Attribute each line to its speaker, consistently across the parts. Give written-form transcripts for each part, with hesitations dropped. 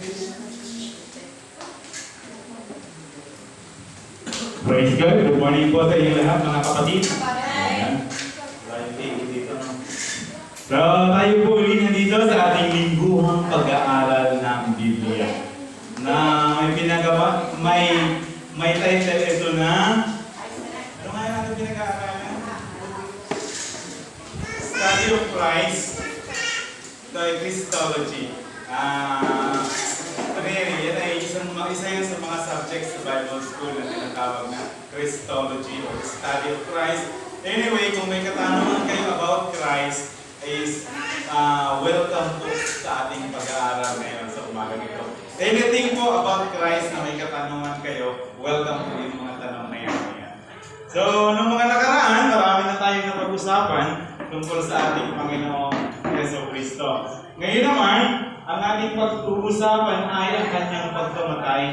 Speaker 1: Praise God. Good morning po sa inyo lahat, mga kapatid.
Speaker 2: Amen.
Speaker 1: So, tayo po ulit nandito sa ating lingguhang pag-aaral ng Biblia. Na may title ito na, ano nga yung ating pinag-aaralan? Study of Christ, the Christology. Yan ay isa yan sa mga subjects sa Bible School na tinatawag na Christology or Study of Christ. Anyway, kung may katanungan kayo about Christ, is welcome po sa ating pag-aaral ngayon sa umaga nito. Anything po about Christ na may katanungan kayo, welcome po yung mga tanong na yan. So, nung mga nakaraan, marami na tayong napag-usapan tungkol sa ating Panginoong Yeso Cristo. Ngayon naman, ang ating pag-uusapan ay ang kanyang pagkamatay.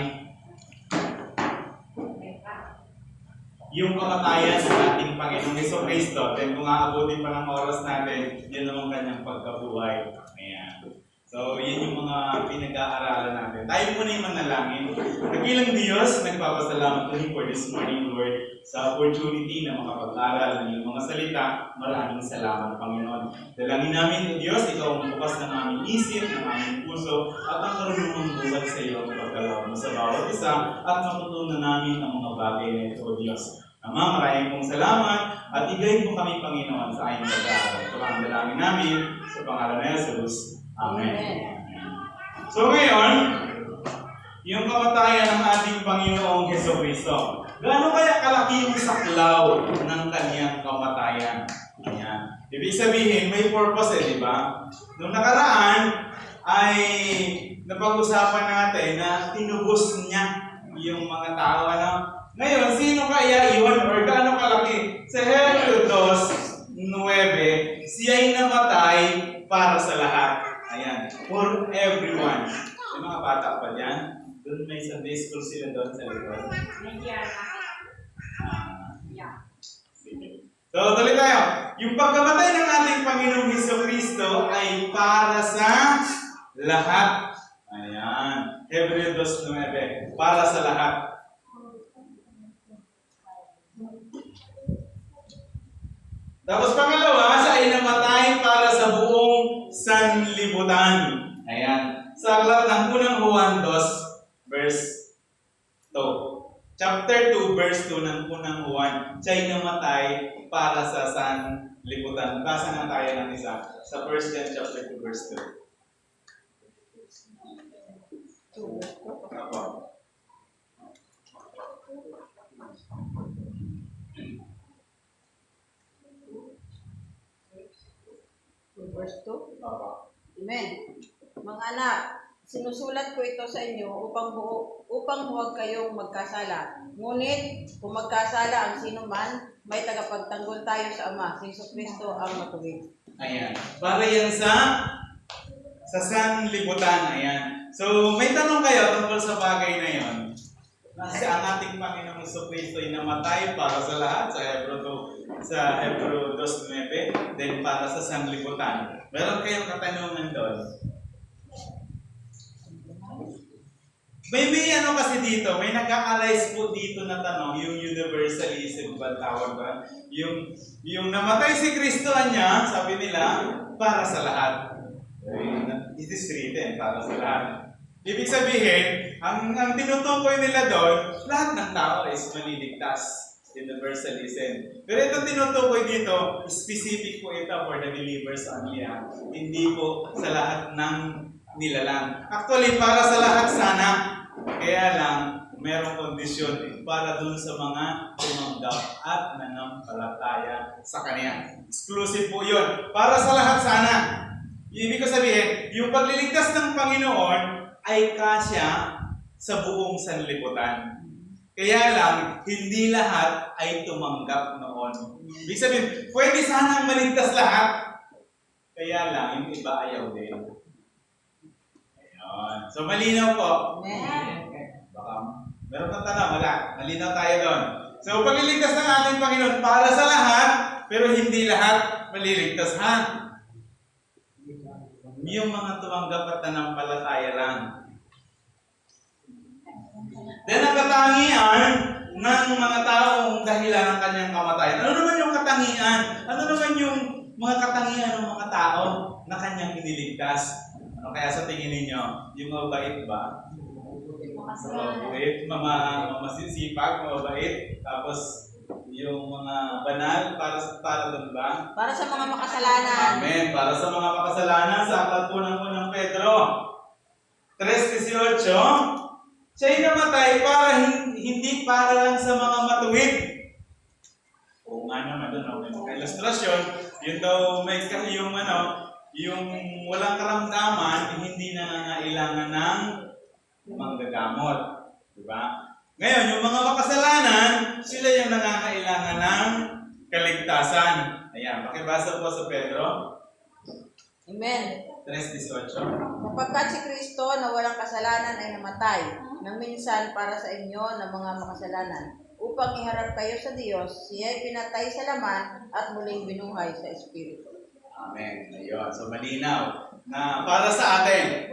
Speaker 1: Yung kamatayan ng ating Panginoong Yeso Cristo. Then kung aabutin pa ng oras natin, yun naman kanyang pagkabuhay. Ayan. So, yun yung mga pinag-aaralan natin. Tayo muna yung manalangin. Nagilang Diyos, nagpapasalamat ko for this morning, Lord, sa opportunity na makapag-aral ng iyong mga salita. Maraming salamat, Panginoon. Dalangin namin, Diyos, ikaw ang bukas ng aming isip, ng aming puso, at ang karunungang buhat sa iyo ang pagkalaw mo sa bawat isa, at matutunan namin ang mga bagay na ito, Diyos. Ama, maraming pong salamat, at i-guide mo kami, Panginoon, sa aming pag-aaral. Ito ang dalangin namin sa pangalan ng Jesus. Amen. So ngayon, yung kamatayan ng ating Panginoong Heso Kristo. Gaano kaya kalaki yung saklaw ng kanyang kamatayan? Ayan. Ibig sabihin, may purpose di ba? Nung nakaraan, ay napag-usapan natin na tinubos niya yung mga tao. Ngayon, sino kaya iwan or gaano kalaki? Sa Hebreo 2:9, siya'y namatay para sa lahat. Ayan, for everyone. Yung mga bata pa dyan, doon may Sunday school sila doon sa likod. So, tuloy tayo. Yung pagkamatay ng ating Panginoong Heso Kristo ay para sa lahat. Ayan, Hebreo 2:9, para sa lahat. Tapos pangalawa, siya ay namatay para sa buong sanlibutan. Ayan. Sa aklat ng unang Juan 2, verse 2. Chapter 2, verse 2 ng unang Juan, siya ay namatay para sa sanlibutan. Basa na tayo ng isa. Sa 1 John chapter 2, verse 2. Apo.
Speaker 3: Verse 2. Amen. Mga anak, sinusulat ko ito sa inyo upang huwag kayong magkasala. Ngunit kung magkasala ang sino man, may tagapagtanggol tayo sa Ama, si Hesus Kristo ang matuwid.
Speaker 1: Ayan. Para yan sa sanlibutan. Ayan. So, may tanong kayo tungkol sa bagay na yon. Kasi ang ating Panginoong Hesus Kristo ay namatay para sa lahat sa Hebreo 2:9, then para sa sanlibutan. Meron kayong katanungan doon? May ano kasi dito, may nag-a-arise po dito na tanong, yung universalism ba tawag ba? Yung namatay si Kristo niya, sabi nila, para sa lahat. It is written, para sa lahat. Ibig sabihin, ang tinutukoy nila doon, lahat ng tao is maliligtas. Universalism. Pero ito tinutukoy dito, specific po ito for the believers only. Hindi po sa lahat ng nilalang. Actually, para sa lahat sana. Kaya lang, merong kondisyon para dun sa mga tumanggap at nanampalataya sa Kanya. Exclusive po yun. Para sa lahat sana. Ibig ko sabihin, yung pagliligtas ng Panginoon ay kasya sa buong sanlibutan. Kaya lang, hindi lahat ay tumanggap noon. Ibig sabihin, pwede sanang maligtas lahat. Kaya lang, yung iba ayaw din. Ayun. So, malinaw po. Baka, meron kang tanong, wala. Malinaw tayo doon. So, pagliligtas ng ating Panginoon para sa lahat, pero hindi lahat maliligtas, ha? Yung mga tumanggap at nanampalataya lang. Then ang katangian ng mga taong dahilan ng kanyang kamatayan. Ano naman yung katangian? Ano naman yung mga katangian ng mga tao na kanyang iniligtas? Ano kaya sa tingin ninyo? Yung mabait ba? Mabait, masisipag, mabait. Tapos yung mga banal, para doon ba?
Speaker 3: Para sa mga makasalanan.
Speaker 1: Amen. Para sa mga makasalanan, sa aklat po ng unang Pedro 3:18, siya'y namatay para hindi para lang sa mga matuwid. Oo nga naman, doon may mga ilustrasyon. Yun daw may yung walang karamdaman, hindi nangangailangan ng manggagamot. Diba? Ngayon, yung mga makasalanan, sila yung nangangailangan ng kaligtasan. Ayan, pakibasa po sa Pedro
Speaker 3: Amen.
Speaker 1: 3:18.
Speaker 3: Sapagkat si Kristo na walang kasalanan ay namatay, nang minsan para sa inyo na mga makasalanan, upang iharap kayo sa Diyos, siya ay pinatay sa laman at muling binuhay sa Espiritu.
Speaker 1: Amen. Ayun. So, malinaw na para sa atin.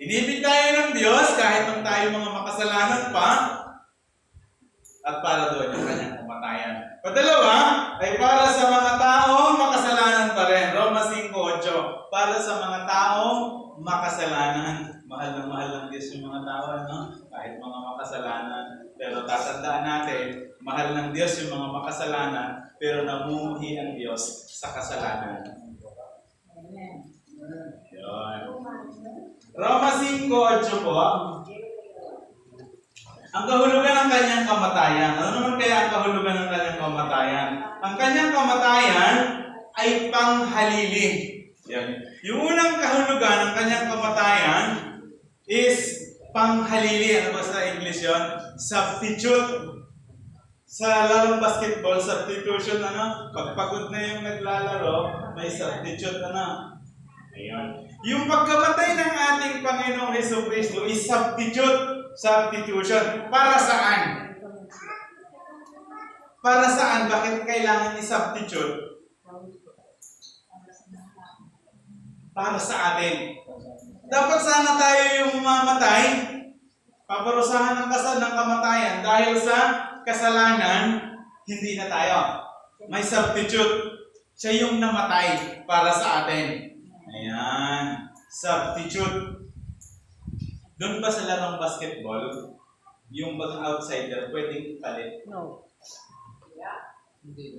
Speaker 1: Inibig tayo ng Diyos kahit nang tayo mga makasalanan pa at para doon yung kanyang kamatayan. Padalawa ay para sa mga taong makasalanan pa rin. Roma 5:8. Para sa mga taong makasalanan. Mahal ng Diyos yung mga tao, no? Kahit mga makasalanan. Pero tatandaan natin, mahal ng Diyos yung mga makasalanan, pero namumuhi ang Diyos sa kasalanan.
Speaker 3: Amen.
Speaker 1: Yun. Roma 5:8 po. Ang kahulugan ng kanyang kamatayan. Ano naman kaya ang kahulugan ng kanyang kamatayan? Ang kanyang kamatayan ay panghalili. Yan. Yung unang kahulugan ng kanyang kamatayan is panghalili. Ano ba sa English yun? Substitute. Sa larong basketball, substitution, pagpagod na yung naglalaro, may substitute, Ayun. Yung pagkamatay ng ating Panginoong Jesucristo is substitution. Para saan? Para saan? Bakit kailangan i-substitute? Para sa atin. Dapat sana tayo yung mamatay, paparusahan ng kamatayan dahil sa kasalanan, hindi na tayo. May substitute. Siya yung namatay para sa atin. Ayan. Substitute. Doon ba sa larong basketball, yung bang outsider, pwedeng ipalit?
Speaker 3: No. Hindi.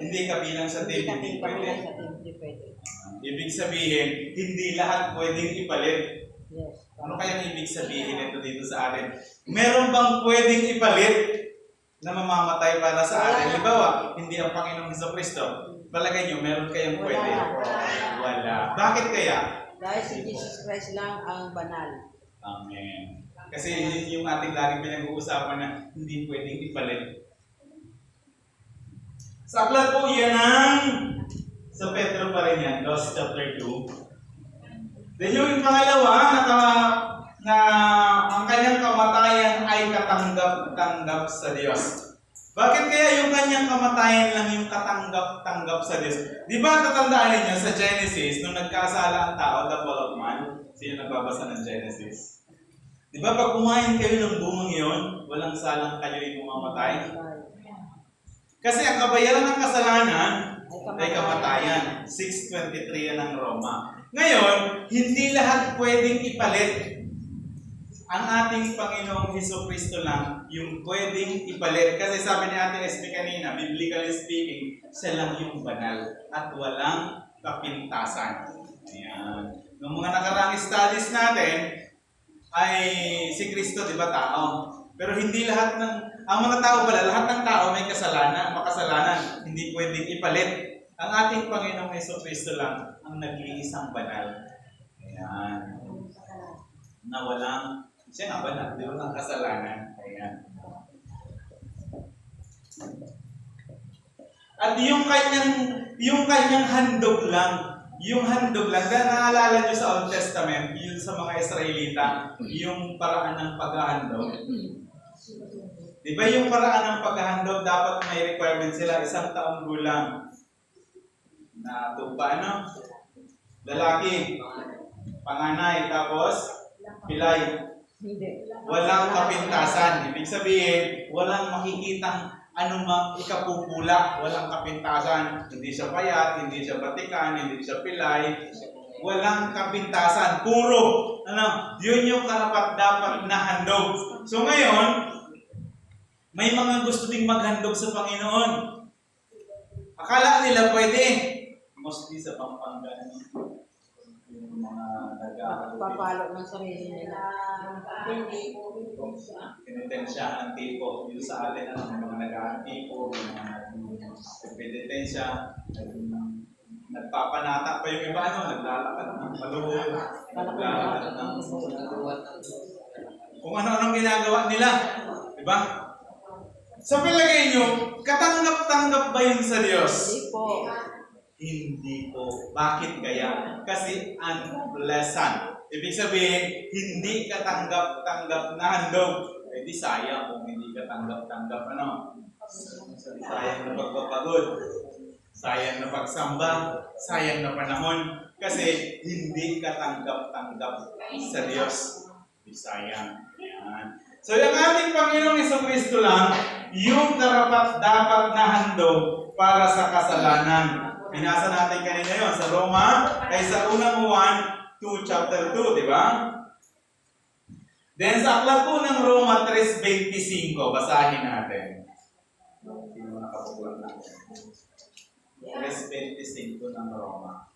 Speaker 1: Hindi kabilang sa team, hindi pwede.
Speaker 3: Hindi pwede.
Speaker 1: Ibig sabihin, hindi lahat pwedeng ipalit.
Speaker 3: Yes.
Speaker 1: Ano kayang ibig sabihin ito dito sa atin? Meron bang pwedeng ipalit na mamamatay para sa atin? Halimbawa, hindi ang Panginoong Jesucristo. Palagay nyo, meron kayang pwede? Wala. Bakit kaya?
Speaker 3: Dahil si Jesus Christ lang ang banal.
Speaker 1: Amen. Kasi yun yung ating laging pinag-uusapan na hindi pwedeng ipalit. Sa aklat po yan sa Pedro pa rin yan, Lost chapter 2. Then yung pangalawa, na ang kanyang kamatayan ay katanggap-tanggap sa Diyos. Bakit kaya yung kanyang kamatayan lang yung katanggap-tanggap sa Diyos? Di ba tatandaan ninyo sa Genesis, nung nagkasala ang tao, the fall of man? Sino nagbabasa ng Genesis? Di ba pag kumain kayo ng bumang yun, walang salang kayo rin mamamatay? Kasi ang kabayaran ng kasalanan ay kamatayan. 6:23 yan ng Roma. Ngayon, hindi lahat pwedeng ipalit. Ang ating Panginoong Jesucristo lang yung pwedeng ipalit. Kasi sabi ni Ate SB kanina, biblically speaking, siya lang yung banal at walang kapintasan. Ayan. Noong mga nakarang studies natin, ay si Kristo, di ba, tao? Pero hindi lahat ang mga tao pala, lahat ng tao may makasalanan. Hindi pwedeng ipalit. Ang ating Panginoong Jesucristo lang ang nag-iisang banal. Ayan. Na walang, siya nga banal, di walang kasalanan. Ayan. At yung kanyang handog lang, dahil naalala nyo sa Old Testament, yun sa mga Israelita, yung paraan ng paghahandog. Di ba yung paraan ng paghahandog, dapat may requirement sila, 1 taong gulang. Na tupa, lalaki, panganay, tapos pilay.
Speaker 3: Hindi.
Speaker 1: Walang kapintasan. Ibig sabihin, walang makikitang anumang ikapupula. Walang kapintasan. Hindi siya payat, hindi siya batikan, hindi siya pilay. Walang kapintasan. Puro, yun yung karapat-dapat na handog. So ngayon, may mga gusto ding maghandog sa Panginoon. Akala nila pwede. Mostly sa Pampanga. Yung mga nag-aaral.
Speaker 3: Papalo ng sarili nila. Hindi.
Speaker 1: Pinitensya ang tipo. Yung sa atin, mga nag-aaral tipo, mga pinitensya, nagpapanata pa yung iba, naglalakad ng maluhod, naglalakad ng kung ano-anong ginagawa nila. Diba? Sa palagay nyo, katanggap-tanggap ba yun sa Diyos?
Speaker 3: Hindi po.
Speaker 1: Hindi po. Bakit kaya? Kasi unpleasant. Ibig sabihin, hindi katanggap-tanggap na handog. Eh di sayang kung hindi katanggap-tanggap sayang na pagpapagod. Sayang na pagsamba. Sayang na panahon. Kasi hindi katanggap-tanggap sa Diyos. Di sayang. Yan. So yung ating Panginoong Jesucristo lang, yung karapat-dapat na handog para sa kasalanan. Binasa natin kanina yon sa Roma, ay sa unang 1, chapter 2, di ba? Then sa aklat po ng Roma 3:25, basahin natin. Sino nakapukulat natin? 3:25 ng Roma.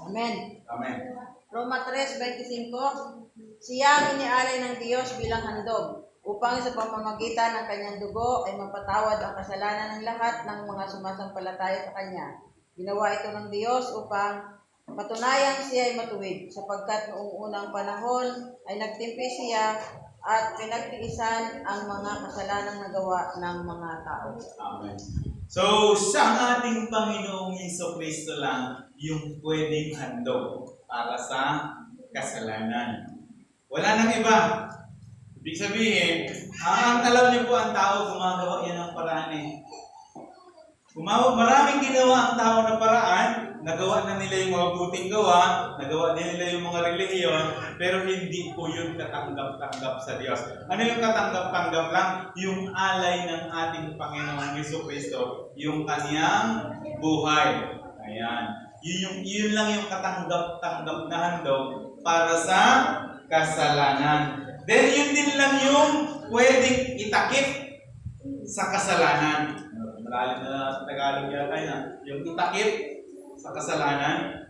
Speaker 3: Amen.
Speaker 1: Amen.
Speaker 3: Roma 3:25, siya ang inialay ng Diyos bilang handog, upang sa pamamagitan ng kanyang dugo ay mapatawad ang kasalanan ng lahat ng mga sumasampalataya sa kanya. Ginawa ito ng Diyos upang patunayang siya ay matuwid, sapagkat noong unang panahon ay nagtimpi siya at pinagtiisan ang mga kasalanang nagawa ng mga tao.
Speaker 1: Amen. So, sa ating Panginoong Jesucristo lang yung pwedeng handog para sa kasalanan. Wala nang iba. Ibig sabihin, ang alam niyo po ang tao, gumagawa yan ng paraan eh. Maraming ginawa ang tao na paraan, nagawa na nila yung mga buting gawa, nagawa na nila yung mga relihiyon, pero hindi po yun katanggap-tanggap sa Diyos. Ano yung katanggap-tanggap lang? Yung alay ng ating Panginoong Jesucristo, yung kaniyang buhay. Ayan. Yun lang yung katanggap-tanggap na handog para sa kasalanan. Then yun din lang yung pwedeng itakip sa kasalanan. Malalim na Tagalog yata yun. Yung itakip sa kasalanan,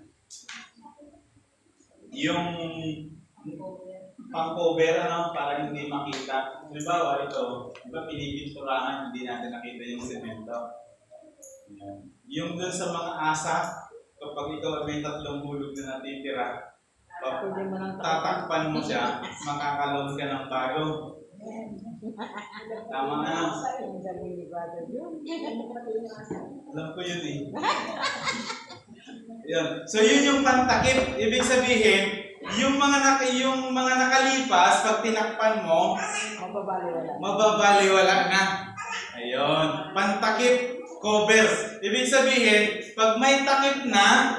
Speaker 1: yung pang-cover, para hindi makita. Halimbawa, ito, diba pinipinturahan, hindi natin nakita yung semento. Yung dun sa mga asa, kapag ikaw may 3 hulog na natitira, tatakpan mo siya, makakaloan ka ng bago. Tama na. Alam ko yun eh. Yun. So yun yung pantakip. Ibig sabihin, yung mga nakalipas, pag tinakpan mo, mababaliwala na. Ayun. Pantakip, cover. Ibig sabihin, pag may takip na,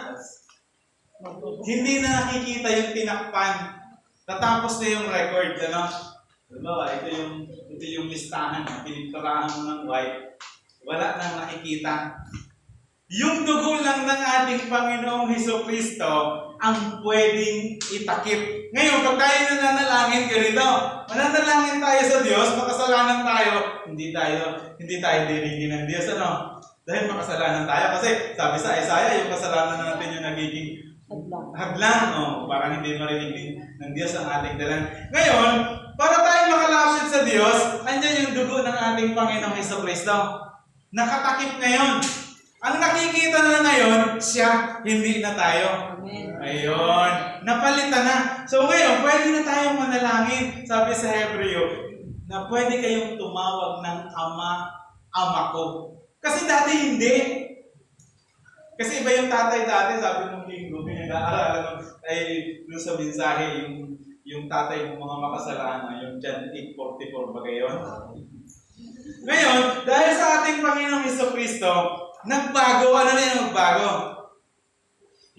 Speaker 1: hindi na nakikita yung tinakpan. Tatapos na yung record, Diba, ito yung listahan, pininturahan mo ng white. Wala nang nakikita. Yung dugo lang ng ating Panginoong Jesucristo ang pwedeng itakip. Ngayon, pag tayo nananalangin, ganito, mananalangin tayo sa Diyos, makasalanan tayo, hindi tayo dirigin ng Diyos, Dahil makasalanan tayo. Kasi sabi sa Isaiah, yung kasalanan natin yung nagiging hadlang, parang hindi marinig ng Diyos ang ating dalan. Ngayon, para tayo makalapit sa Diyos, andyan yung dugo ng ating Panginoong Jesucristo. Nakatakip ngayon. Ang nakikita na ngayon, siya, hindi na tayo.
Speaker 3: Amen.
Speaker 1: Ayun. Napalitan na. So ngayon, pwede na tayong manalangin. Sabi sa Hebreo, na pwede kayong tumawag ng ama ko. Kasi dati hindi. Kasi iba yung tatay dati, sabi nung linggo, nag-aaral ay doon sa mensahe, yung tatay ng mga makasalanan, yung John 8:44 ba gayon? Ngayon, dahil sa ating Panginoong Jesucristo, Nagbago. Ano na yung nagbago?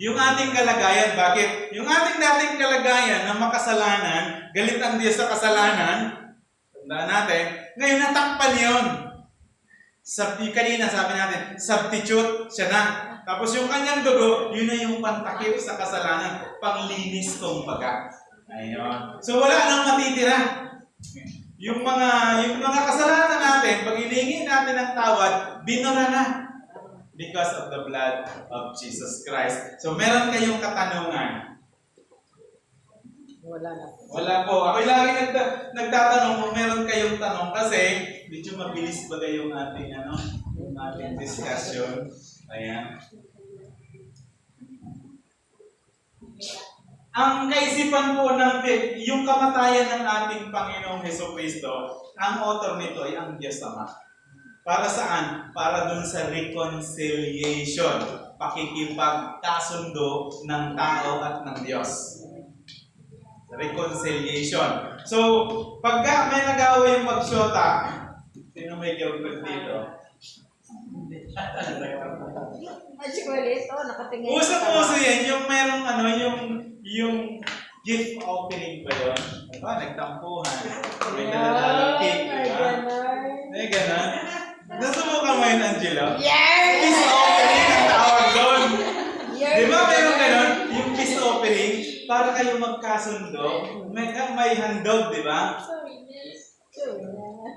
Speaker 1: Yung ating kalagayan. Bakit? Yung ating dating kalagayan na makasalanan, galit ang Diyos sa kasalanan, tandaan natin, ngayon natakpan yun. Kanina sabi natin, substitute siya na. Tapos yung kanyang dugo, yun na yung pantakip sa kasalanan, panglinis kumbaga. Ayun. So wala nang matitira. Yung mga kasalanan natin, pag hilingi natin ng tawad, binura na. Because of the blood of Jesus Christ. So meron kayong katanungan?
Speaker 3: Wala na.
Speaker 1: Wala po. Ako lagi nagtatanong kung meron kayong tanong kasi medyo mabilis ba yung ating discussion. Ayan. Ang kaisipan po ng yung kamatayan ng ating Panginoong Hesukristo, ang author nito ay ang Diyos Ama. Para saan? Para dun sa reconciliation, pakikipagkasundo ng tao at ng Diyos. Reconciliation. So, pagka may nag-away yung magsyota, sino may girlfriend dito?
Speaker 3: Actually, ito, nakatingin.
Speaker 1: Uso yan, yung merong yung gift offering pa yun. Diba? Nagtampuhan. May dala-dalang cake, diba? May ganon. Nasubukan mo yun, Angelo?
Speaker 3: Yes!
Speaker 1: Peace offering ang tawag doon.
Speaker 3: Yes!
Speaker 1: Di ba meron ganon? Yung peace offering, para kayo magkasundo, may handog, di ba?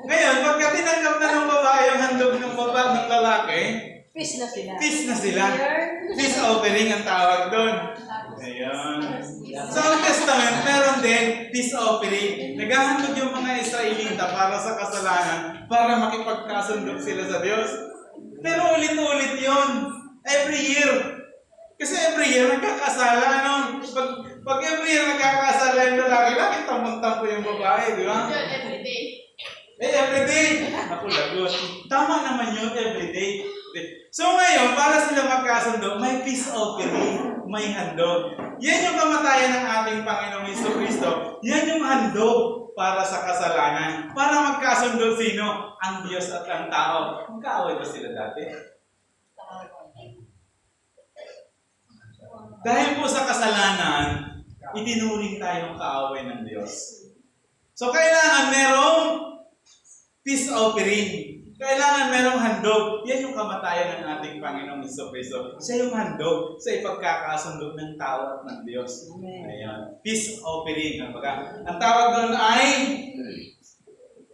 Speaker 1: Ngayon, pagka tinanggap na ng babae yung handog ng babae ng lalaki,
Speaker 3: Peace na sila.
Speaker 1: peace na sila. Peace offering ang tawag doon. Ayun. Sa Old Testament, meron din peace offering. Naghahandog yung mga Israelita para sa kasalanan, para makipagkasundo sila sa Diyos. Pero ulit-ulit yun. Every year. Kasi every year nagkakasala. Pag every year nagkakasala yung lalaki, lagi tamang-tampo yung babae, di ba? Everyday. Ako lagot. Tama naman yun, everyday. So ngayon, para sila magkasundo, may peace offering, may handog. Yan yung kamatayan ng ating Panginoong Hesukristo. Yan yung handog para sa kasalanan. Para magkasundo sino? Ang Diyos at ang tao. Magkaaway ba sila dati? Dahil po sa kasalanan, itinuring tayong kaaway ng Diyos. So kailangan merong peace offering. Kailangan merong handog. Yan yung kamatayan ng ating Panginoong Hesukristo. Siya yung handog sa ipagkakasundo ng tao at ng Diyos. Ayan. Peace offering. Ang tawag doon ay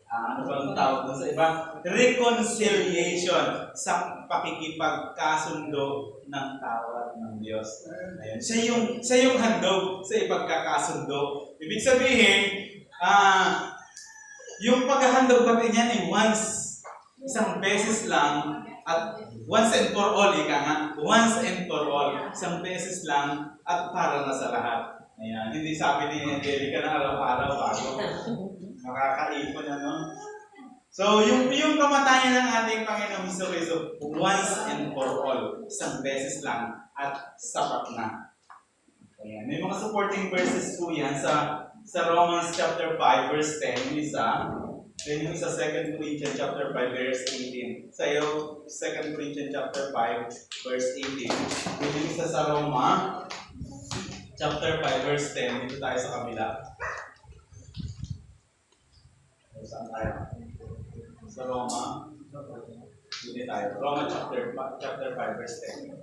Speaker 1: ano ba ang tawag doon sa iba? Reconciliation sa pakikipagkasundo ng tao at ng Diyos. Ayan. Siya yung handog sa ipagkakasundo. Ibig sabihin, yung paghahandog natin yan ay isang beses lang at once and for all, once and for all, isang beses lang at para na sa lahat. Ayan. Hindi sabi ni Angelica na araw-araw bago. Makakaipon So, yung kamatayan ng ating Panginoong Hesukristo, once and for all, isang beses lang at sapat na. Ayan. May mga supporting verses po yan sa Romans chapter 5 verse 10, yung isa. Then yung sa 2 Corinthians chapter 5 verse 18. Sa iyo, 2 Corinthians chapter 5 verse 18. Then yung isa sa Roma chapter 5 verse 10. Dito tayo sa kabila. Saan tayo? Sa Roma. Dito tayo. Roma chapter 5 verse 10.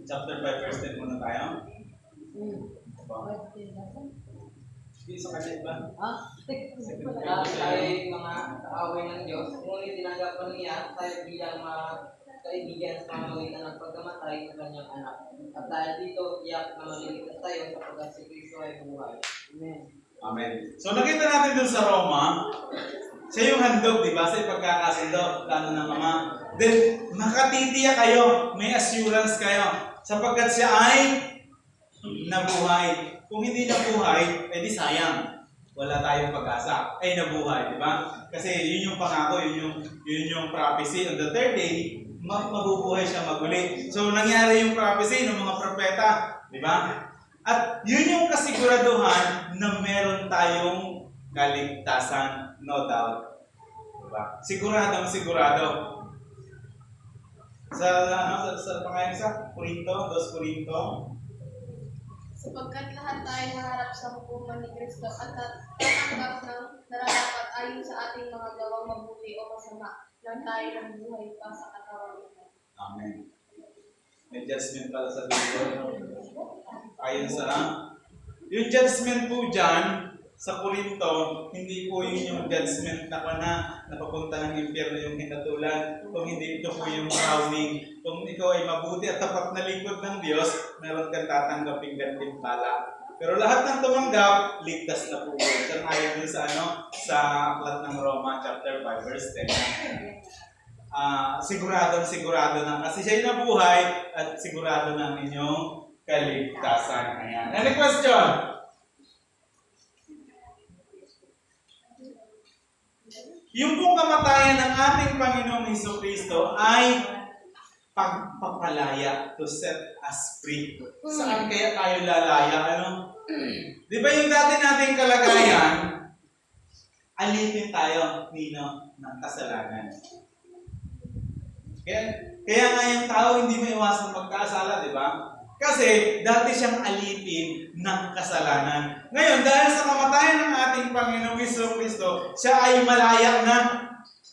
Speaker 1: Chapter 5 verse 10 muna tayo. Hindi sa kasi ba?
Speaker 2: Tayo mga kaaway ng Diyos, ngunit tinanggapan niya tayo bilang mga kaibigan sa pamamagitan ng pagkamatay ng kanyang anak. At dahil dito, iyak na maliligtas tayo sapagkat si Kristo ay buhay. Amen.
Speaker 1: Amen. So nakita natin dun sa Roma, siya yung handog, di ba? Sa ipagkakasundo, plano ng Ama. Then, makatitiyak kayo, may assurance kayo, sapagkat siya ay nabuhay. Kung hindi nabuhay, edi sayang. Wala tayong pag-asa. Ay nabuhay, di ba? Kasi yun yung pangako, yun yung prophecy. On the third day, mabubuhay siya maguli. So nangyari yung prophecy ng mga propeta, di ba? At yun yung kasiguraduhan na meron tayong kaligtasan, no doubt. Diba? Sigurado. Sa pangalan sa Korinto, 2 Korinto.
Speaker 4: Sapagkat lahat tayo maharap sa hukuman ni Kristo at tatanggap ng nararapat ayon sa ating mga gawang mabuti o masama lang tayo ng buhay pa sa katawan nito.
Speaker 1: Amen. May judgment pala sa Biblia. Ayon sa yung judgment po dyan sa Korinto, hindi po yun yung judgment na napapunta ng impyerno yung hinatulan. Kung hindi, ito po yung crowning. Kung ikaw ay mabuti at tapat na lingkod ng Diyos, meron kang tatanggaping gantimpala. Pero lahat ng tumanggap, ligtas na po yun. Diyan ayon din sa sa aklat ng Roma chapter 5 verse 10. Sigurado na kasi siya'y nabuhay at sigurado na ang inyong kaligtasan. Ayan. Any question? Yung pong kamatayan ng ating Panginoong Hesukristo ay pagpapalaya, to set us free. Saan kaya tayo lalaya? Di ba yung dati nating kalagayan, alipin tayo, ng kasalanan. Kaya nga yung tao hindi maiwasan magkasala, di ba? Kasi dati siyang alipin ng kasalanan. Ngayon, dahil sa kamatayan ng ating Panginoong Hesukristo, siya ay malaya na.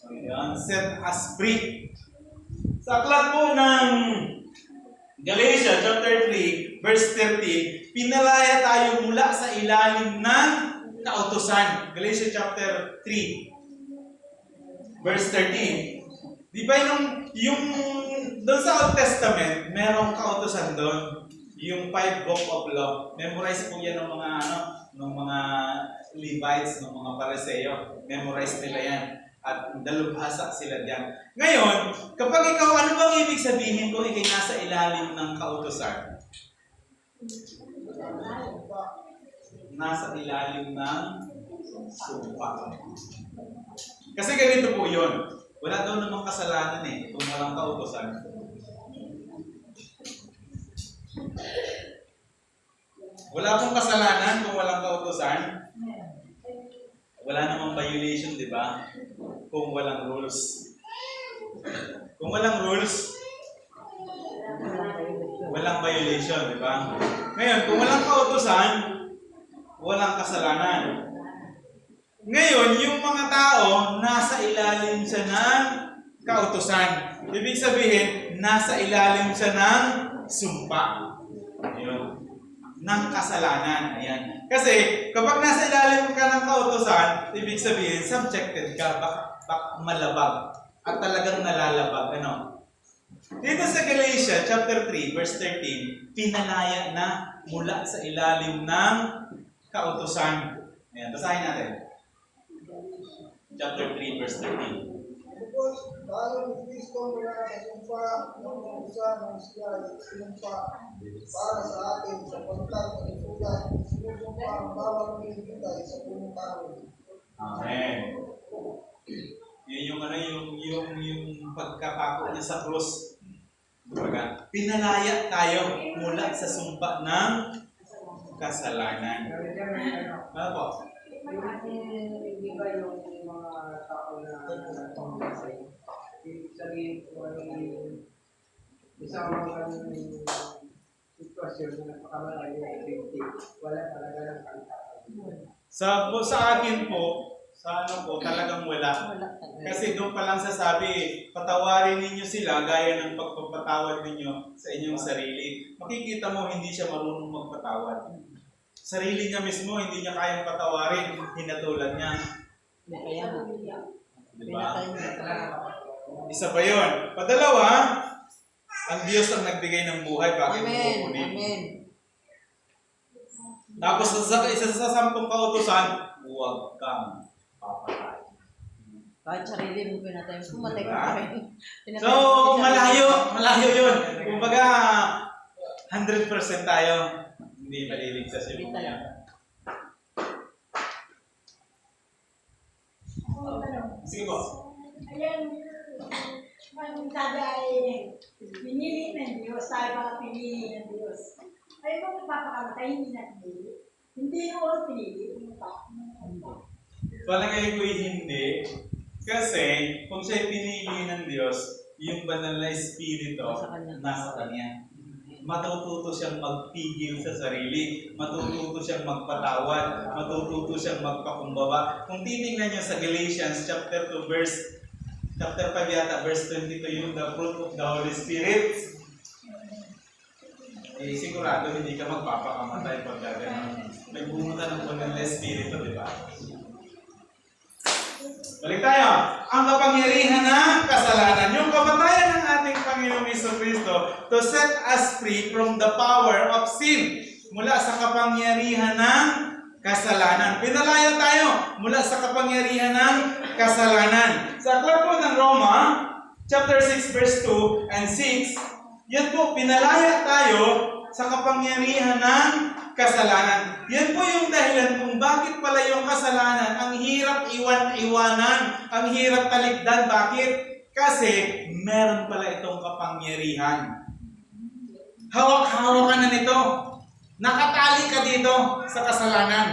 Speaker 1: Ayan, set us free. Sa aklat po ng Galatia chapter 3, verse 13, pinalaya tayo mula sa ilalim ng kautusan. Galatia chapter 3, verse 13. Di ba yung doon sa Old Testament, merong kautusan doon, yung 5 book of law. Memorize po yan ng mga Levites, ng mga Pariseo. Memorize nila yan. At dalubhasa sila diyan. Ngayon, kapag ikaw, ano bang ibig sabihin kung ikay nasa ilalim ng kautusan? Nasa ilalim ng sumpa. Kasi ganito po yun. Wala daw namang kasalanan kung walang kautusan. Wala pong kasalanan kung walang kautusan. Wala namang violation, di ba? Kung walang rules. Kung walang rules, walang violation, di ba? Ngayon, kung walang kautusan, walang kasalanan. Ngayon, yung mga tao, nasa ilalim siya ng kautusan. Ibig sabihin, nasa ilalim siya ng sumpa. Ayun. Ng kasalanan. Ayan. Kasi, kapag nasa ilalim ka ng kautusan, ibig sabihin, subjected ka, baka malabag. At talagang nalalabag. Dito sa Galatia, chapter 3, verse 13, pinalaya na mula sa ilalim ng kautusan. Ayan, basahin natin. Chapter 3, verse 13.
Speaker 5: Because tayo ni Kristo mula sa sumpa ng isa ng siya sinumpa para sa atin sapagkat ang isulat sinusumpa ang bawat pinitay sa punong tao.
Speaker 1: Amen. Yun yung pagkapako niya sa krus. Diba? Pinalaya tayo mula sa sumpa ng kasalanan. Ano po?
Speaker 2: Hindi ba yung mga tao na pangmasay? Ibig sabihin ko ay isang mga sitwasyon na napakamalayo ay 50. Wala talaga ng kantaan.
Speaker 1: Sa akin po, talagang wala. Kasi doon pa lang sasabi, patawarin ninyo sila gaya ng pagpapatawad ninyo sa inyong sarili. Makikita mo hindi siya marunong magpatawad. Sarili niya mismo, hindi niya kayang patawarin, hinatulan niya. Diba? Isa pa yun. Padalawa, ang Diyos ang nagbigay ng buhay, bakit mo kukunin?
Speaker 3: Amen.
Speaker 1: Tapos isa sa 10 kautusan, huwag kang papatay.
Speaker 3: Kahit sarili mo pinatay, pumatay ka
Speaker 1: Diba?
Speaker 3: pa rin.
Speaker 1: So, malayo yun. Kumbaga, 100% tayo, hindi maliligtas yung mga yan. Sige po.
Speaker 6: Ayan, ang sabi ay pinili ng Diyos, tayo mga pinili ng Diyos. Ay, kung magpapakamatay, hindi na pinili. Hindi mo pinili.
Speaker 1: Palagay ko'y hindi. Kasi, kung siya'y pinili ng Diyos, yung banal na espiritu nasa Kanya. Matututo siyang magpigil sa sarili, matututo siyang magpatawad, matututo siyang magpakumbaba. Kung titingnan niyo sa Galatians chapter 5 yata, verse 22, yung the fruit of the Holy Spirit, eh sigurado hindi ka magpapakamatay pag gano'n. May bumunta ng banal na espiritu, di ba? Balik tayo. Ang kapangyarihan ng kasalanan. Yung kamatayan ng ating Panginoong Jesucristo to set us free from the power of sin. Mula sa kapangyarihan ng kasalanan. Pinalaya tayo mula sa kapangyarihan ng kasalanan. Sa aklat po ng Roma, chapter 6, verse 2 and 6, yan po, pinalaya tayo sa kapangyarihan ng kasalanan. Yan po yung dahilan kung bakit pala yung kasalanan ang hirap iwan-iwanan, ang hirap talikdan. Bakit? Kasi meron pala itong kapangyarihan. Hawak-hawak ka na nito. Nakatali ka dito sa kasalanan.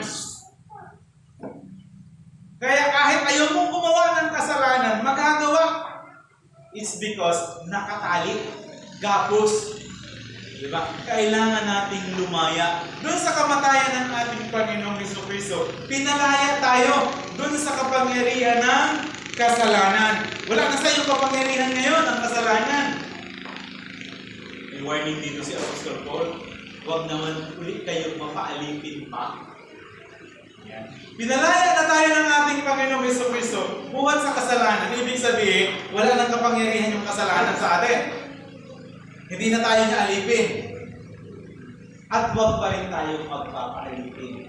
Speaker 1: Kaya kahit ayaw mong gumawa ng kasalanan, magagawa. It's because nakatali, gapos. Diba? Kailangan nating lumaya. Doon sa kamatayan ng ating Panginoong Jesucristo, pinalaya tayo doon sa kapangyarihan ng kasalanan. Wala na sa iyong kapangyarihan ngayon ang kasalanan. May warning dito si Apostol Paul, huwag naman ulit kayong mapaalipin pa. Yan. Pinalaya na tayo ng ating Panginoong Jesucristo buhat sa kasalanan. Ibig sabihin, wala nang kapangyarihan yung kasalanan sa atin. Hindi na tayo niya alipin. At huwag pa rin tayo magpapaalipin.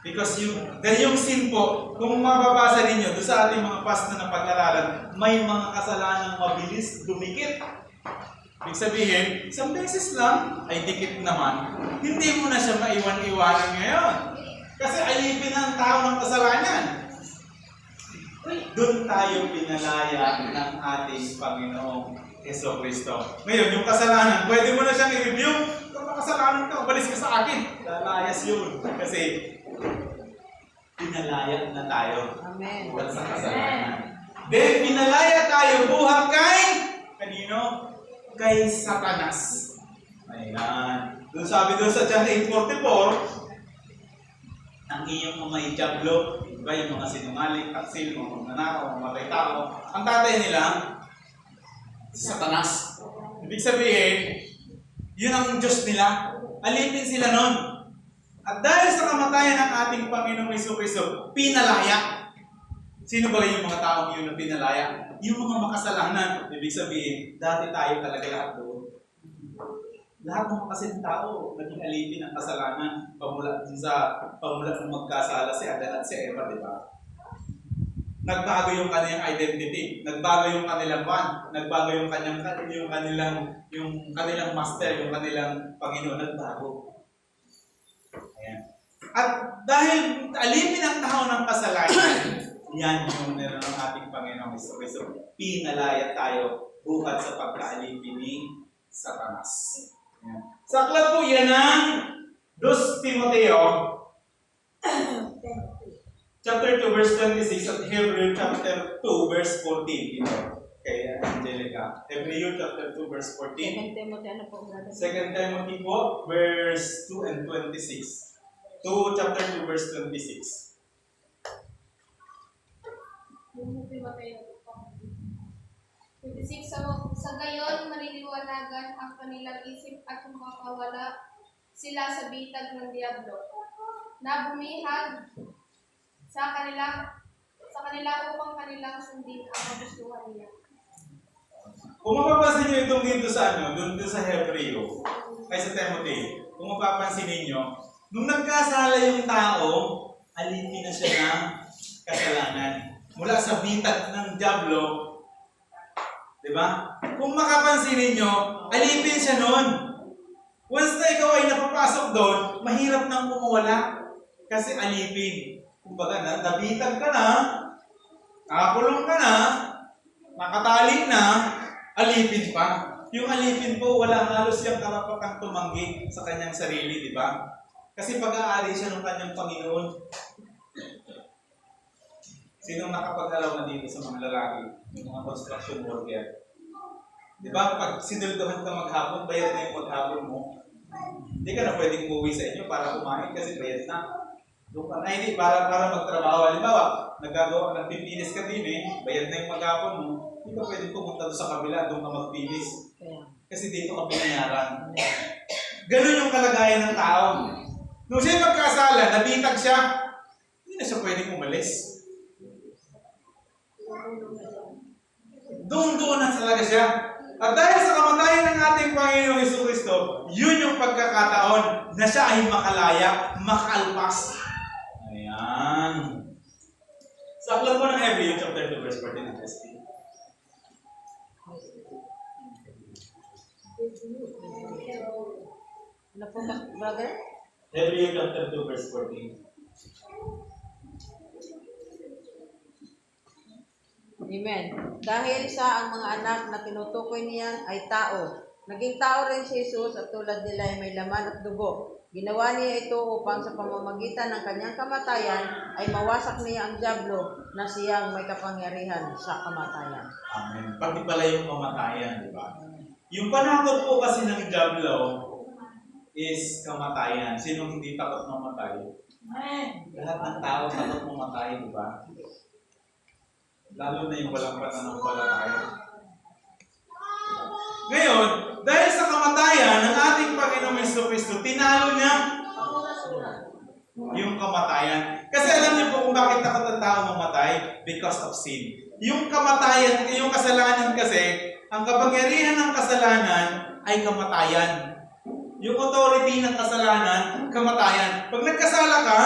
Speaker 1: Because yung sin po, kung mababasa ninyo doon sa ating mga past na pag-aralan, may mga kasalanang mabilis dumikit. Ibig sabihin, isang beses lang, ay dikit naman. Hindi mo na siya maiwan-iwanan ngayon. Kasi alipin ang tao ng kasalanan. Doon tayo pinalaya ng ating Panginoong Jesucristo. Ngayon, yung kasalanan, pwede mo na siyang i-review. Kung makasalanan ka, umalis ka sa akin. Lalayas yun. Kasi, pinalaya na tayo.
Speaker 3: Amen.
Speaker 1: Buhat sa kasalanan. Then, pinalaya tayo buhat kay, kanino? Kay Satanas. Ayan. Doon sabi doon sa John 8:44, ang iyong mga idyablo, iba yung mga sinungaling, taksil, mga magnanakaw, mga matay tao, ang tatay nila, Satanas. Ibig sabihin, yun ang Diyos nila. Alipin sila nun. At dahil sa kamatayan ng ating Panginoong Jesucristo, pinalaya. Sino ba yung mga taong yun na pinalaya? Yung mga makasalanan. Ibig sabihin, dati tayo talaga lahat doon. Lahat ng makasalanan tao, naging alipin ang kasalanan. Pamula ng magkasala si Adan at si Eva, di ba? Nagbago yung kanilang identity, nagbago yung kanilang van, nagbago yung kanilang master, yung kanilang Panginoon, nagbago. Ayan. At dahil alipin ang tao ng kasalanan, yan yung meron ng ating Panginoong Jesucristo. Pinalaya tayo buhat sa pagkaalipin ni Satanas. Ayan. Sa aklat po yan ng 2 Timoteo, chapter 2, verse 26 at Hebrew chapter 2, verse 14. Kay Angelica. Hebrew chapter 2, verse 14.
Speaker 3: 2 Timothy, ano po?
Speaker 1: 2 Timothy po, verse 2 and 26. 2 chapter 2, verse 26.
Speaker 4: Timothy 26, sa gayon, maliliwanagan ang kanilang isip at makakawala sila sa bitag ng Diablo, na bumihag sa kanila upang kanilang sundin ang kagustuhan niya.
Speaker 1: Kung mapapansin nyo itong dito sa doon sa Hebreo, ay sa Timothy, kung mapapansin ninyo, nung nagkasala yung tao, alipin na siya ng kasalanan. Mula sa bitag ng Diablo, di ba? Kung makapansin ninyo, alipin siya noon. Once na ikaw ay napapasok doon, mahirap nang kumawala kasi alipin. Kumbaga, nabitag ka na, nakakulong ka na, nakatali na, alipin pa. Yung alipin po, wala halos yung karapatang tumanggi sa kanyang sarili, di ba? Kasi pag-aari siya ng kanyang Panginoon. Sinong nakapag-alaw na dito sa mga lalaki? Yung mga construction worker. Di ba? Pag sinulduhan ka maghapon, bayad na yung maghapon mo. Hindi ka na pwedeng umuwi sa inyo para kumain kasi bayad na. Doon ka na, hindi, para magtrabaho. Halimbawa, nagpipinis ka din bayad na yung maghapon mo. Hindi ka pwedeng pumunta doon sa kabila, doon ka magpinis. Kasi dito ka binayaran. Ganun yung kalagayan ng tao. Nung siya magkasala, nabitag siya, hindi na siya pwedeng umalis. Doon na talaga siya. At dahil sa kamatayan ng ating Panginoong Jesucristo, yun yung pagkakataon na siya ay makalaya, makalpas. Ayan. Sa aklat mo ng Hebrews chapter 2 verse 14 and 15.
Speaker 3: Ano po, brother?
Speaker 1: Hebrews chapter 2 verse 14.
Speaker 3: Amen. Dahil sa ang mga anak na tinutukoy niya ay tao. Naging tao rin si Jesus at tulad nila ay may laman at dugo. Ginawa niya ito upang sa pamamagitan ng kanyang kamatayan ay mawasak niya ang dyablo na siyang may kapangyarihan sa kamatayan.
Speaker 1: Amen. Pati pala yung kamatayan, di ba? Yung panakot po kasi ng dyablo is kamatayan. Sinong hindi takot mamatay? Lahat ng tao takot mamatay, di ba? Lalo na yung walang pananampalataya. Ngayon, dahil sa kamatayan ng ating Panginoong Jesucristo, tinalo niya yung kamatayan. Kasi alam niyo po kung bakit takot ang tao mamatay? Because of sin. Yung kamatayan, yung kasalanan kasi, ang kapangyarihan ng kasalanan ay kamatayan. Yung authority ng kasalanan, kamatayan. Pag nagkasala ka,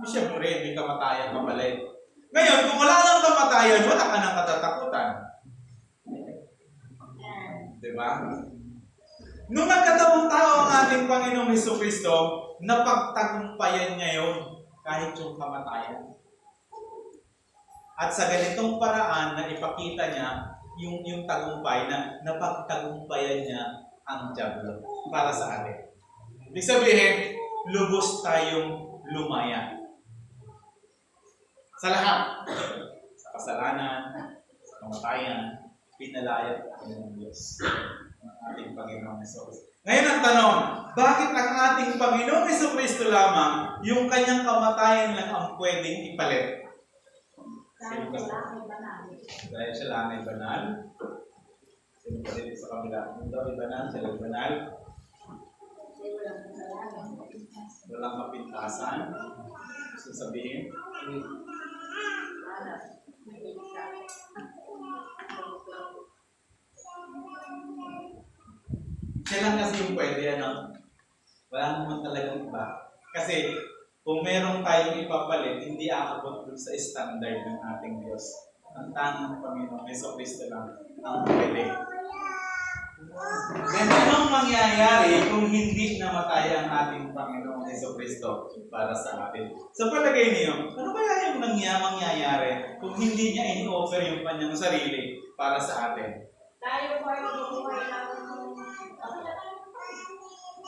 Speaker 1: siyempre may kamatayan ka pala. Ngayon, kung wala nang kamatayan, wala ka nang katatakutan. Diba? Nung nagkatawang tao ang ating Panginoong Jesucristo, napagtagumpayan niya yun kahit yung kamatayan. At sa ganitong paraan na ipakita niya yung tagumpay na napagtagumpayan niya ang dyablo para sa atin. Ibig sabihin, lubos tayong lumaya. Sa lahat. Sa kasalanan, sa kamatayan, pinalaya tayo ng Diyos. Ang ating Panginoong Jesucristo. Ngayon ang tanong, bakit ang ating Panginoong Jesucristo lamang yung kanyang kamatayan lang ang pwedeng ipalit? Dahil siya lang ay banal. Sino pa dito sa kabila? Ito ay banal, siya ay banal. Walang kapintasan. Gusto sabihin? Siya lang kasi yung pwede, ano? Wala naman talagang iba. Kasi, kung meron tayong ipapalit, hindi aabot dun sa standard ng ating Diyos. Ang tangang Panginoon, Jesucristo lang ang pwede. Then, anong mangyayari kung hindi namatay ang ating Panginoong Jesucristo para sa atin? Sa palagay niyo, ano kaya yung mangyayari kung hindi niya in-offer yung kanyang sarili para sa atin?
Speaker 6: Tayo po ay bubuhay ng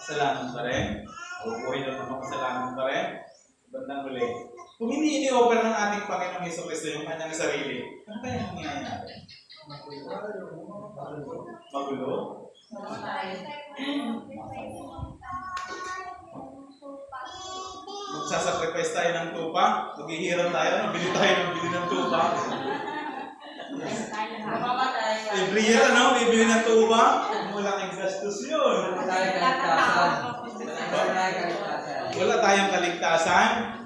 Speaker 1: Kasalanan pa rin? Bubuhay lang naman kasalanan pa rin? Bandang huli. Kung hindi ini-offer ng ating Panginoong Jesucristo yung kanyang sarili, ano kaya yung mangyayari? Magulo? Magsasacrifice tayo ng tupa? Maghihirap tayo? Bili tayo ng tupa? Every year, ano? Bibili ng tupa? Malaking gastos yun. Wala tayong kaligtasan.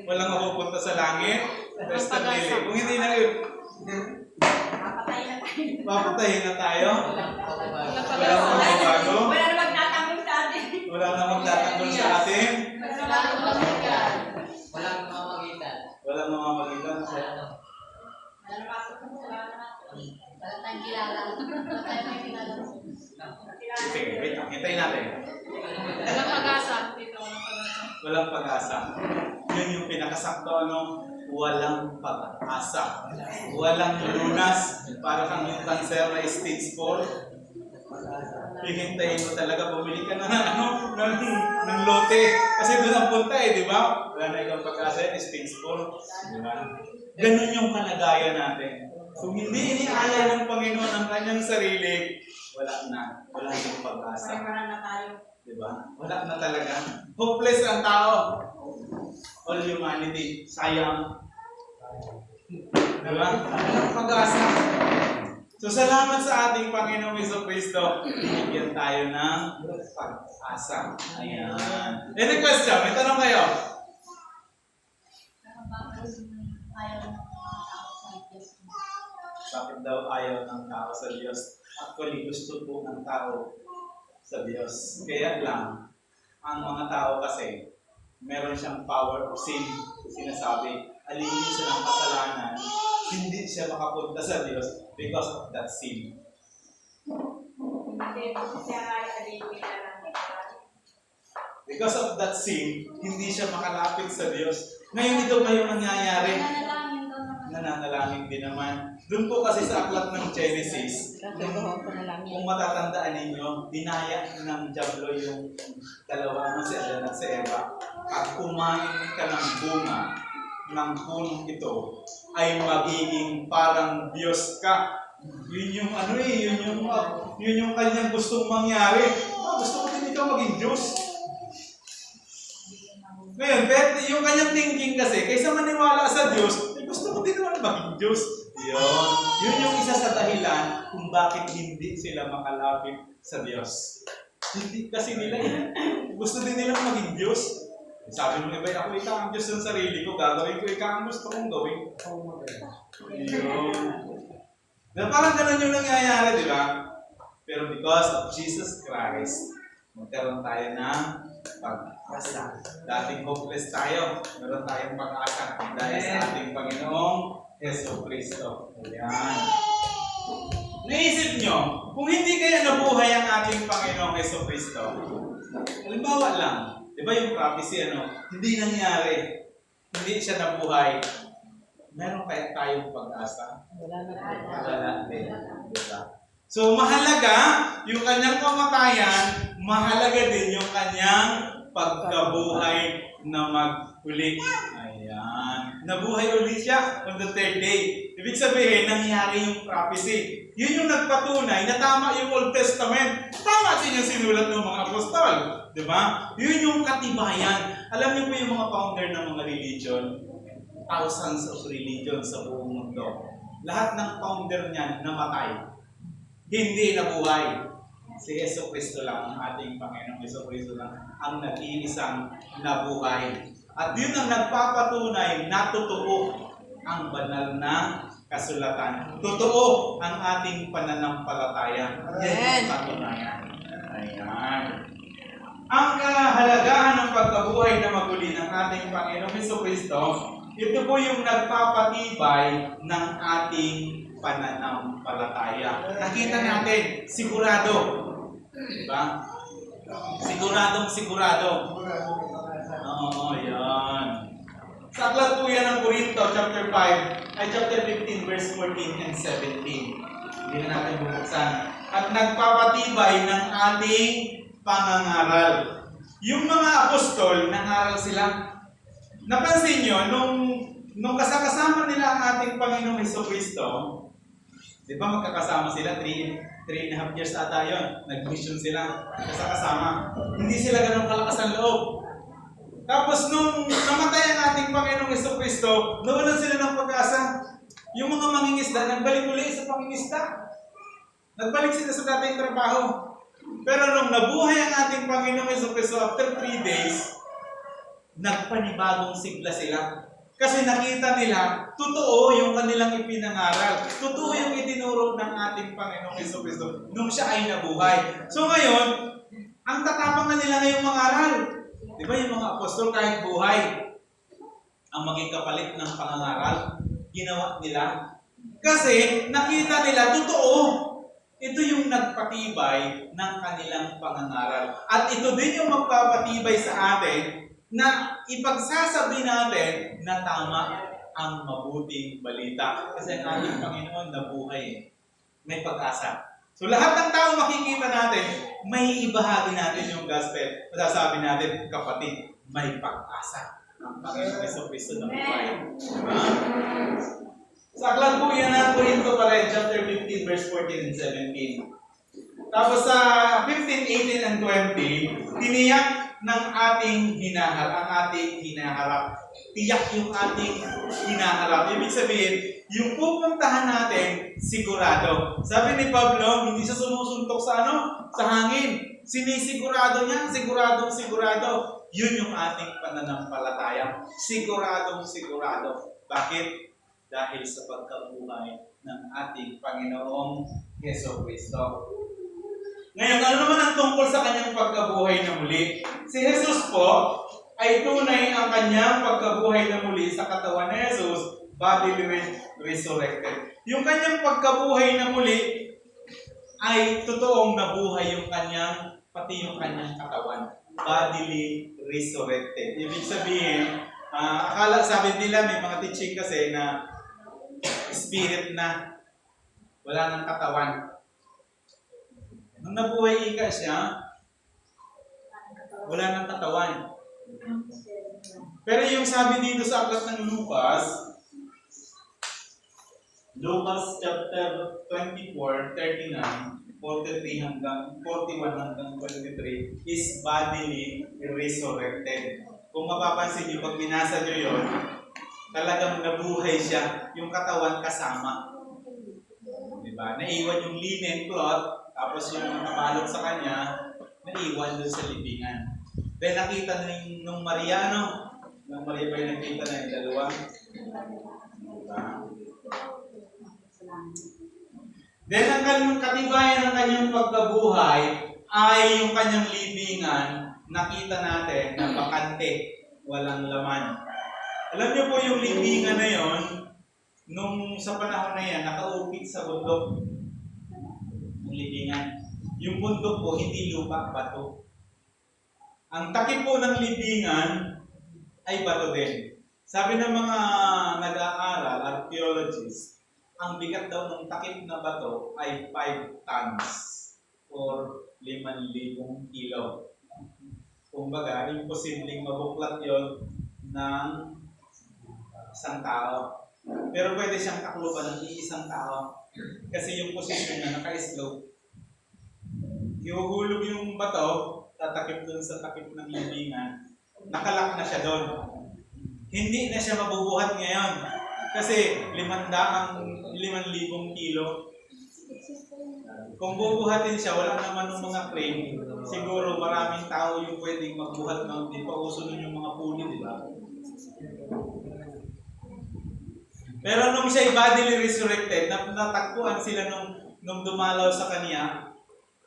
Speaker 1: Walang mapupunta sa langit. Rest of daily. Kung hindi na papatayin na tayo. Walang magbabago.
Speaker 6: Wala na magtatanggol sa atin.
Speaker 1: Walang na magtatanggol sa atin.
Speaker 2: Walang mamagitan.
Speaker 1: Walang mamamagitan. Sige, wait lang. Hintayin natin.
Speaker 4: Walang pag-asa. Dito, walang pag-asa.
Speaker 1: Walang pag-asa. Yun yung pinakasakto, ano? Walang pag-asa. Walang lunas. Para kang yung cancer na stage 4. Hihintayin mo talaga, bumili ka ng lote. Kasi doon ang punta di ba? Wala na ibang pag-asa yan, is peaceful. Di ba? Ganun yung kalagayan natin. Kung hindi inialay ng Panginoon ang kanyang sarili, wala na yung pag-asa.
Speaker 6: Parang na tayo.
Speaker 1: Di ba? Wala na talaga. Hopeless ang tao. All humanity. Sayang. Di ba? Walang pag-asa. So, salamat sa ating Panginoong Jesucristo. Binigyan tayo ng pag-asa. Ayan. Any question? May tanong kayo? Bakit daw ayaw ng tao sa Diyos? Actually, gusto po ng tao sa Diyos. Kaya lang, ang mga tao kasi, meron siyang power of sin. Sinasabi, alihin siya ng kasalanan, hindi siya makapunta sa Diyos because of that sin.
Speaker 6: Hindi siya ay alimin na lang.
Speaker 1: Because of that sin, hindi siya makalapit sa Diyos. Ngayon ito ba yung nangyayari? Nananalangin din naman. Doon po kasi sa aklat ng Genesis, kung matatandaan ninyo, dinaya ng Diablo yung dalawa si Adan at si Eva. At kumain ka ng bunga ng punong ito, ay magiging parang Diyos ka. Yun yung kanyang gustong mangyari. Gusto ko din ikaw maging Diyos. Ngayon, yung kanyang thinking kasi, kaysa maniwala sa Diyos, gusto ko din naman maging Diyos. Yun yung isa sa dahilan kung bakit hindi sila makalapit sa Diyos. Hindi kasi nila gusto din nilang maging Diyos. Sabi mo iba, ako ikaw ang Diyos ng sarili ko, gagawin ko ikaw ang gusto kong gawin. Parang ganun yung nangyayari, di ba? Pero because of Jesus Christ, magkaroon tayo ng pag-asa. Dating hopeless tayo, meron tayong pag-asa dahil sa ating Panginoong Jesucristo. Ayan. Naisip nyo, kung hindi kaya nabuhay ang ating Panginoong Jesucristo, halimbawa lang, di ba yung prophecy, hindi nangyari, hindi siya nabuhay, meron kaya tayong pag-asa? Wala din. Diba? So, mahalaga yung kanyang kamatayan, mahalaga din yung kanyang pagkabuhay na mag-uli. Ayan. Nabuhay ulit siya on the third day. Ibig sabihin, nangyari yung prophecy. Yun yung nagpatunay na tama yung Old Testament. Tama siya yung sinulat ng mga apostol. Diba? Yun yung katibayan. Alam niyo po yung mga founder ng mga religion, thousands of religion sa buong mundo. Lahat ng founder niyan namatay. Hindi nabuhay. Si Jesucristo lang, ang ating Panginoong Jesucristo lang, ang nag-iisang nabuhay. At yun ang nagpapatunay na totoo ang banal na kasulatan. Totoo ang ating pananampalataya. Yan ang patunayan. Ayan. Ang kahalagahan ng pagkabuhay na maguli ng ating Panginoong Jesucristo, ito po yung nagpapatibay ng ating pananampalataya. Nakita natin, sigurado. Diba? Sigurado. Oo, yan. Sa aklat po yan ng Corinto, chapter 5, ay chapter 15, verse 14 and 17. Hindi na natin bubuksan. At nagpapatibay ng ating pangangaral. Yung mga apostol, nangaral sila. Napansin nyo, nung kasama nila ang ating Panginoong Jesucristo, di ba magkakasama sila? 3.5 years ata yun. Nag-mission sila. Kasama. Hindi sila ganun kalakas ang loob. Tapos nung namatay ang ating Panginoong Jesucristo, nawalan sila ng pag-asa. Yung mga mangingisda, nagbalik uli sa pangingisda. Nagbalik sila sa dating trabaho. Pero nung nabuhay ang ating Panginoong Jesucristo after 3 days, nagpanibagong sigla sila. Kasi nakita nila, totoo yung kanilang ipinangaral. Totoo yung itinuro ng ating Panginoong Jesucristo nung siya ay nabuhay. So ngayon, ang tatapang na nila ngayong mangaral. Di ba yung mga apostol kahit buhay, ang maging kapalit ng pangangaral, ginawa nila. Kasi nakita nila, totoo. Ito yung nagpatibay ng kanilang pangangaral. At ito din yung magpapatibay sa atin na ipagsasabi natin na tama ang mabuting balita. Kasi ang ating Panginoon nabuhay. May pag-asa. So lahat ng tao makikita natin, may ibahagi natin yung gospel. Masasabi natin, kapatid, may pag-asa. Ang Panginoon Jesucristo na buhay. Diba? Sa aklat po yan ng Corinto pa rin, chapter 15, verse 14 and 17. Tapos sa 15, 18, and 20, tiniyak ng ating hinaharap. Tiyak yung ating hinaharap. Ibig sabihin, yung pupuntahan natin, sigurado. Sabi ni Pablo, hindi siya sumusuntok sa sa hangin. Sinisigurado niya, sigurado. Yun yung ating pananampalataya. Sigurado. Bakit? Dahil sa pagkabuhay ng ating Panginoong Jesucristo. Ngayon, ano naman ang tungkol sa kanyang pagkabuhay na muli? Si Jesus po ay tunay ang kanyang pagkabuhay na muli sa katawan ni Jesus, bodily resurrected. Yung kanyang pagkabuhay na muli ay totoong nabuhay yung kanyang, pati yung kanyang katawan. Bodily resurrected. Ibig sabihin, akala sabi nila, may mga teaching kasi na spirit na, wala nang katawan. Nung nabuhay ika siya, wala nang katawan. Pero yung sabi dito sa aklat ng Lucas chapter 24, 39, 43 hanggang 41 hanggang 23 is bodily resurrected. Kung mapapansin niyo, pag binasa niyo yun, talagang nabuhay siya, yung katawan kasama. Diba? Naiwan yung linen cloth, tapos yung nakabalot sa kanya, naiwan doon sa libingan. Then nakita nung Maria, nung Maria pa yung nakita na yung dalawa. Diba? Then ang katibayan ng kanyang pagkabuhay ay yung kanyang libingan, nakita natin na bakante, walang laman. Alam niyo po yung libingan na yon, nung sa panahon na yan, nakaukit sa bundok. Yung libingan. Yung bundok po, hindi lupa, bato. Ang takip po ng libingan ay bato din. Sabi ng mga nag-aaral, archaeologists, ang bigat daw ng takip na bato ay 5 tons or 5,000 kilo. Kumbaga, imposibleng mabuklat yon ng isang tao. Pero pwede siyang takluban ng isang tao kasi yung posisyon niya naka-slope. Ihuhulog yung bato, tatakip dun sa takip ng libingan, nakalak na siya doon. Hindi na siya mabubuhat ngayon kasi 5,000 kilo. Kung bubuhatin siya, wala naman ng mga crane. Siguro maraming tao yung pwedeng magbuhat na hindi pa uso nun yung mga puli, di ba? Pero nung siya bodily resurrected, natagpuan sila nung dumalaw sa kanya,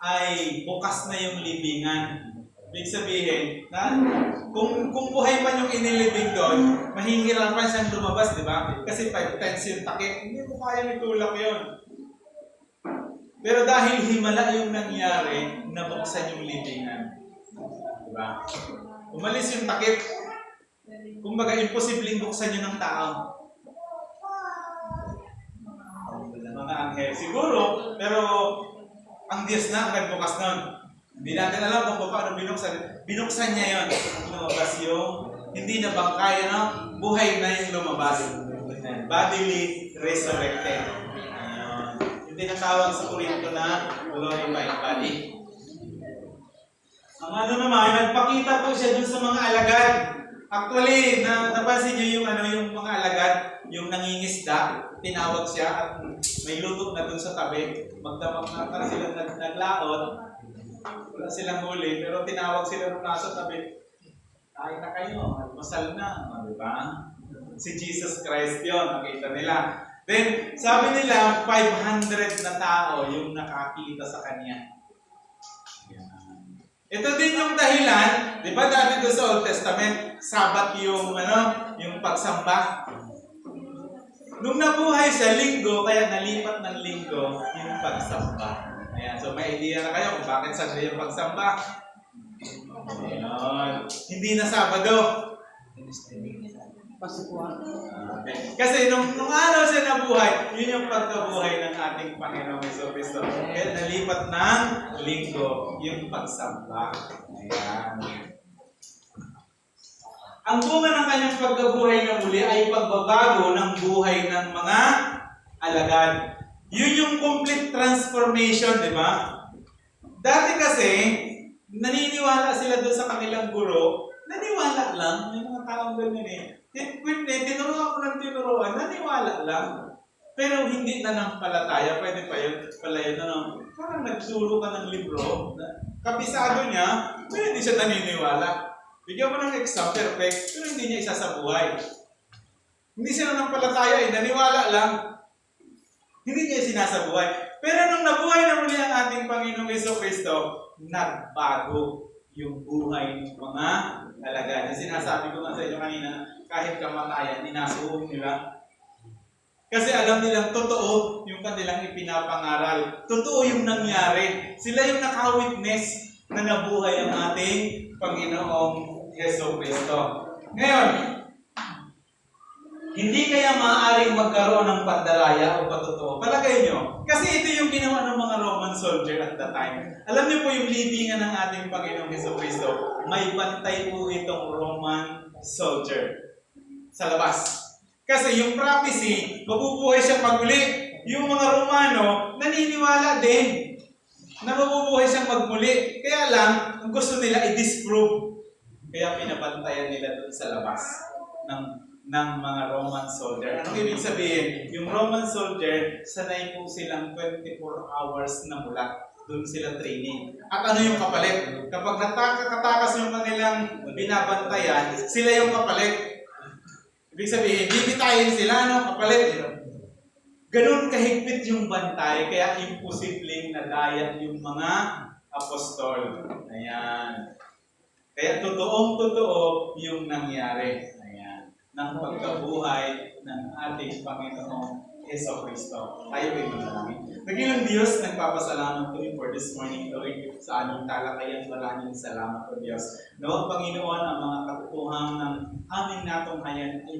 Speaker 1: ay bukas na yung libingan. Ibig sabihin, na kung buhay pa yung inilibing doon, mahihirapan siyang lumabas, di ba? Kasi 5 times yung takip, hindi mo kaya itulak yun. Pero dahil himala yung nangyari, nabuksan yung libingan. Di ba? Umalis yung takip. Kumbaga, imposibleng buksan yun ng tao. Mga anghel siguro, pero ang Diyos na ang nagbukas nun. Hindi natin alam kung paano binuksan. Binuksan niya yun. Lumabas yung, hindi na bangkay, buhay na yung lumabas. Bodily resurrected. Yung tinatawag sa Corinto na glorified body. Ang naman, nagpakita po siya dun sa mga alagad. Actually, napansin niyo yung mga alagad, yung nangingisda, tinawag siya at may luto na dun sa tabi. Magdamag na para silang naglaot. Wala silang huli, pero tinawag sila nung nasa tabi. Kain na kayo, masal na. Diba? Si Jesus Christ yun, nakita nila. Then, sabi nila, 500 na tao yung nakakita sa kanya. Ito din yung dahilan, di ba dati doon sa Old Testament, Sabat yung pagsamba. Nung nabuhay siya, linggo, kaya nalipat ng linggo yung pagsamba. Ayan, so may idea na kayo kung bakit Sunday yung pagsamba. Ayan. Hindi na Sabado.
Speaker 3: Paskuhan.
Speaker 1: Okay. Kasi nung araw siya nabuhay, yun yung pagkabuhay ng ating Panginoong Jesucristo. Kaya nalipat ng linggo yung pagsamba. Ayan. Ang bunga ng kanyang pagkabuhay na muli ay pagbabago ng buhay ng mga alagad. Yun yung complete transformation, di ba? Dati kasi, naniniwala sila doon sa kanilang guro, naniwala lang, may mga taong ganyan eh. Tinuruan ko ng tinuruan, naniwala lang. Pero hindi na nampalataya, pwede pa yun, pala yun, parang nagsuro ka ng libro, kabisado niya, pero hindi siya naniniwala. Bigyan mo ng exam, perfect, pero hindi niya isa sa buhay. Hindi siya nampalataya, naniwala lang. Hindi niya sinasabuhay. Pero nung nabuhay na muli ang ating Panginoong Jesucristo, nagbago yung buhay ng mga alagad. Yung sinasabi ko nga sa inyo kanina, kahit kamatayan, inasuhog nila. Kasi alam nilang totoo yung kanilang ipinapangaral. Totoo yung nangyari. Sila yung naka-witness na nabuhay ang ating Panginoong Jesucristo. Ngayon, hindi kaya maaaring magkaroon ng pandalaya o patotoo? Palagay nyo. Kasi ito yung ginawa ng mga Roman soldier at the time. Alam niyo po yung libingan ng ating Panginoong Jesucristo, may bantay po itong Roman soldier sa labas. Kasi yung prophecy, mabubuhay siya magmuli. Yung mga Romano, naniniwala din na mabubuhay siyang magmuli. Kaya lang, ang gusto nila i-disprove. Kaya pinabantayan nila doon sa labas ng mga Roman soldier. Anong ibig sabihin? Yung Roman soldier, sanay po silang 24 hours na mulat. Doon sila training. At ano yung kapalit? Kapag nakatakas yung kanilang binabantayan, sila yung kapalit. Ibig sabihin, bibitayin sila, kapalit. Ganun kahigpit yung bantay, kaya imposibleng nadaya yung mga apostol. Ayan. Kaya totoong-totoo yung nangyari. Ayan. Ng pagkabuhay ng ating Panginoong Jesucristo. Tayo ay manalangin. Pagkilang Diyos, nagpapasalamat kami for this morning, Lord, sa aming talakayan. Maraming salamat po, Diyos. Nawag, Panginoon, ang mga katutuhan ng aming natunghayan ay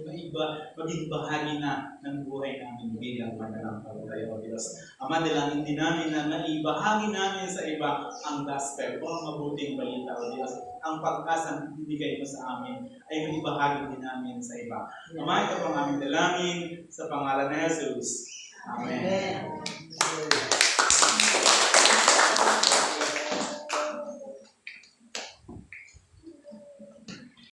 Speaker 1: maging bahagi na ng buhay namin bilang mananampalataya, O Diyos. Ama, dalangin din namin na naibahagi namin sa iba ang gospel o ang mabuting balita, O Diyos. Ang pagkasang ibigay mo sa amin ay maibahagi din namin sa iba. Ama, ito ang aming dalangin sa pangalan ni Jesus. Amen.
Speaker 3: Amen.